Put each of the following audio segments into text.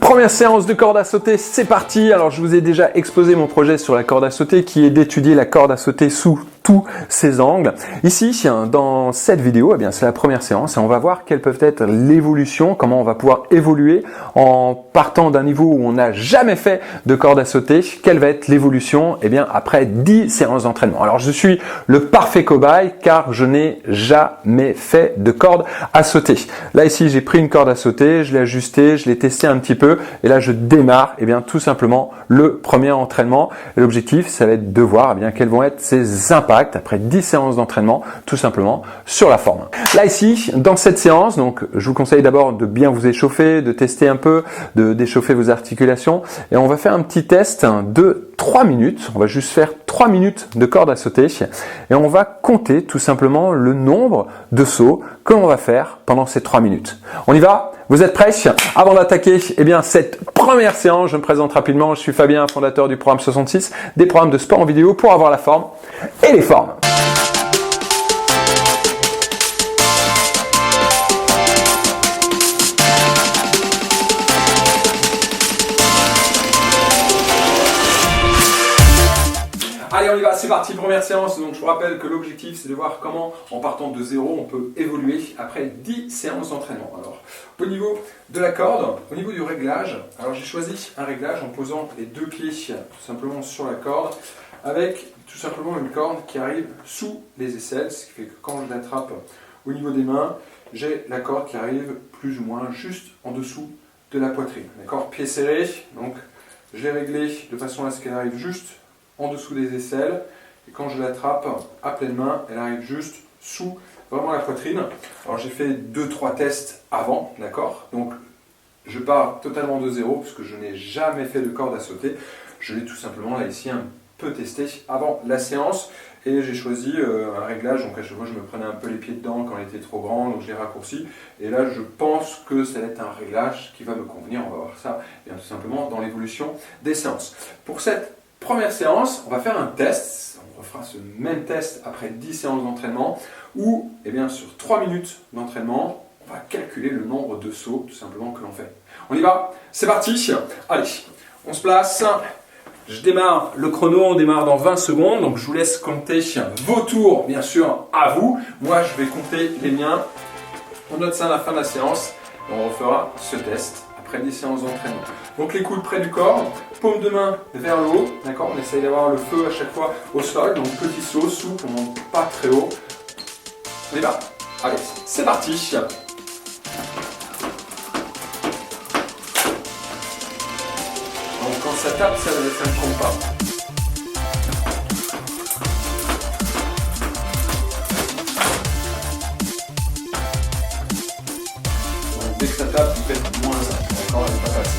Première séance de corde à sauter, c'est parti. Alors je vous ai déjà exposé mon projet sur la corde à sauter qui est d'étudier la corde à sauter sous tous ses angles. Ici, dans cette vidéo, c'est la première séance et on va voir quelles peuvent être l'évolution, comment on va pouvoir évoluer en partant d'un niveau où on n'a jamais fait de corde à sauter. Quelle va être l'évolution après 10 séances d'entraînement. Alors je suis le parfait cobaye car je n'ai jamais fait de corde à sauter. Là ici, j'ai pris une corde à sauter, je l'ai ajustée, je l'ai testé un petit peu et là je démarre tout simplement le premier entraînement. Et l'objectif, ça va être de voir quels vont être ses impacts après 10 séances d'entraînement, tout simplement sur la forme. Là ici, dans cette séance, donc je vous conseille d'abord de bien vous échauffer, de tester un peu, d'échauffer vos articulations et on va faire un petit test de 3 minutes. On va juste faire 3 minutes de corde à sauter et on va compter tout simplement le nombre de sauts que l'on va faire pendant ces 3 minutes. On y va? Vous êtes prêts? Avant d'attaquer cette première séance, je me présente rapidement. Je suis Fabien, fondateur du programme 66, des programmes de sport en vidéo pour avoir la forme et les formes. Allez, on y va, c'est parti, première séance. Donc je vous rappelle que l'objectif c'est de voir comment, en partant de zéro, on peut évoluer après 10 séances d'entraînement. Alors, au niveau de la corde, au niveau du réglage, alors j'ai choisi un réglage en posant les deux pieds tout simplement sur la corde, avec tout simplement une corde qui arrive sous les aisselles, ce qui fait que quand je l'attrape au niveau des mains, j'ai la corde qui arrive plus ou moins juste en dessous de la poitrine. D'accord, pied serré, donc je l'ai réglé de façon à ce qu'elle arrive juste en dessous des aisselles, et quand je l'attrape à pleine main, elle arrive juste sous vraiment la poitrine. Alors j'ai fait 2-3 tests avant, d'accord, donc je pars totalement de zéro, parce que je n'ai jamais fait de corde à sauter. Je l'ai tout simplement là ici un peu testé avant la séance, et j'ai choisi un réglage, donc à chaque fois je me prenais un peu les pieds dedans quand elle était trop grande, donc je l'ai raccourci, et là je pense que ça va être un réglage qui va me convenir. On va voir ça tout simplement dans l'évolution des séances. Pour cette première séance, on va faire un test, on refera ce même test après 10 séances d'entraînement où, sur 3 minutes d'entraînement, on va calculer le nombre de sauts tout simplement que l'on fait. On y va, c'est parti. Allez, on se place, je démarre le chrono, on démarre dans 20 secondes, donc je vous laisse compter vos tours, bien sûr, à vous. Moi, je vais compter les miens, on note ça à la fin de la séance et on refera ce test après 10 séances d'entraînement. Donc les coudes près du corps, paume de main vers le haut, d'accord, on essaye d'avoir le feu à chaque fois au sol, donc petit saut, souple, on monte pas très haut. On y va, allez, c'est parti. Donc quand ça tape, ça ne compte pas. Donc dès que ça tape, vous faites moins 1, d'accord, elle n'est pas passée.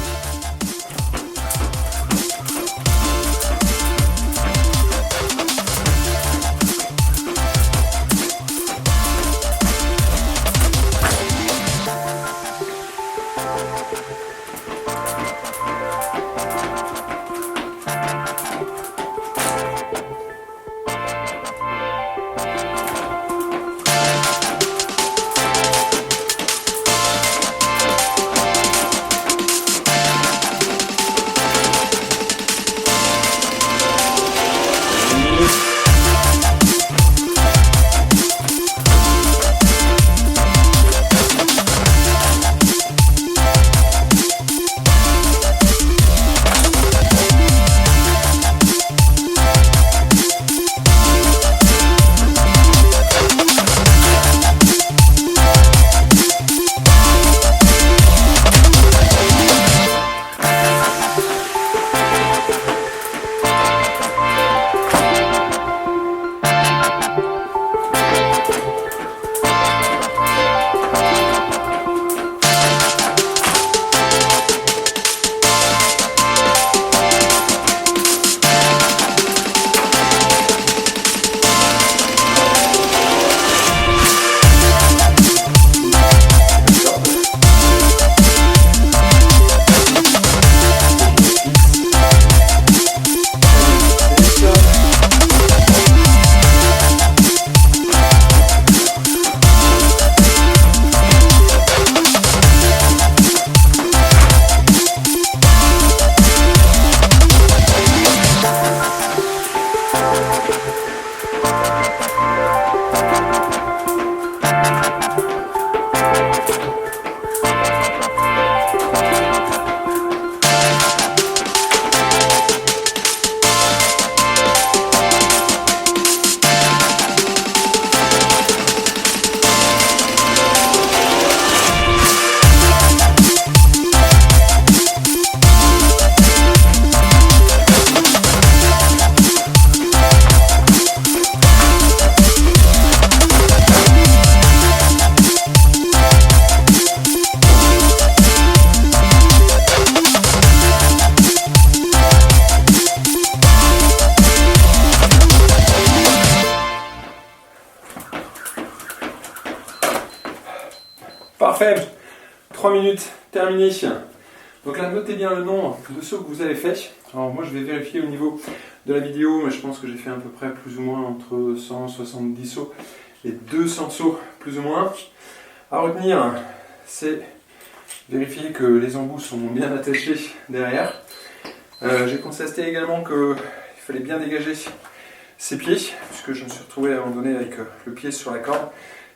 Parfait. 3 minutes terminées. Donc là, notez bien le nombre de sauts que vous avez fait. Alors moi, je vais vérifier au niveau de la vidéo, mais je pense que j'ai fait à peu près plus ou moins entre 170 sauts et 200 sauts plus ou moins. À retenir, c'est vérifier que les embouts sont bien attachés derrière. J'ai constaté également qu'il fallait bien dégager ses pieds, puisque je me suis retrouvé à un moment donné avec le pied sur la corde.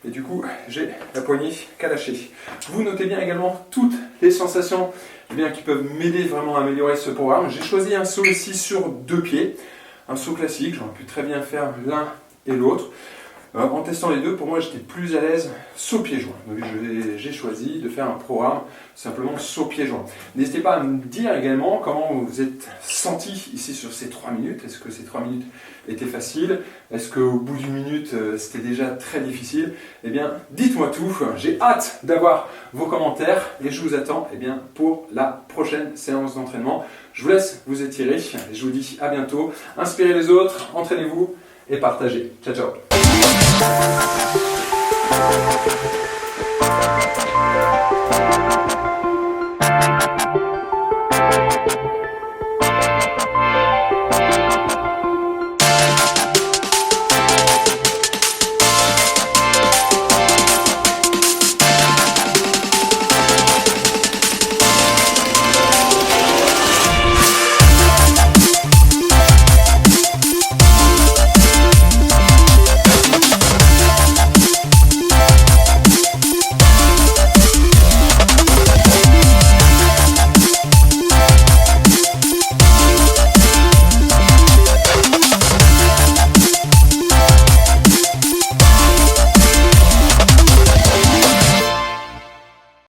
Et du coup, j'ai la poignée qu'à lâcher. Vous notez bien également toutes les sensations qui peuvent m'aider vraiment à améliorer ce programme. J'ai choisi un saut ici sur 2 pieds, un saut classique. J'aurais pu très bien faire l'un et l'autre. En testant les deux, pour moi, j'étais plus à l'aise saut pieds joints. Donc j'ai choisi de faire un programme simplement saut pieds joints. N'hésitez pas à me dire également comment vous vous êtes senti ici sur ces 3 minutes. Est-ce que ces 3 minutes étaient faciles? Est-ce qu'au bout d'une minute, c'était déjà très difficile? Eh bien, dites-moi tout. J'ai hâte d'avoir vos commentaires et je vous attends pour la prochaine séance d'entraînement. Je vous laisse vous étirer et je vous dis à bientôt. Inspirez les autres, entraînez-vous et partagez. Ciao, ciao.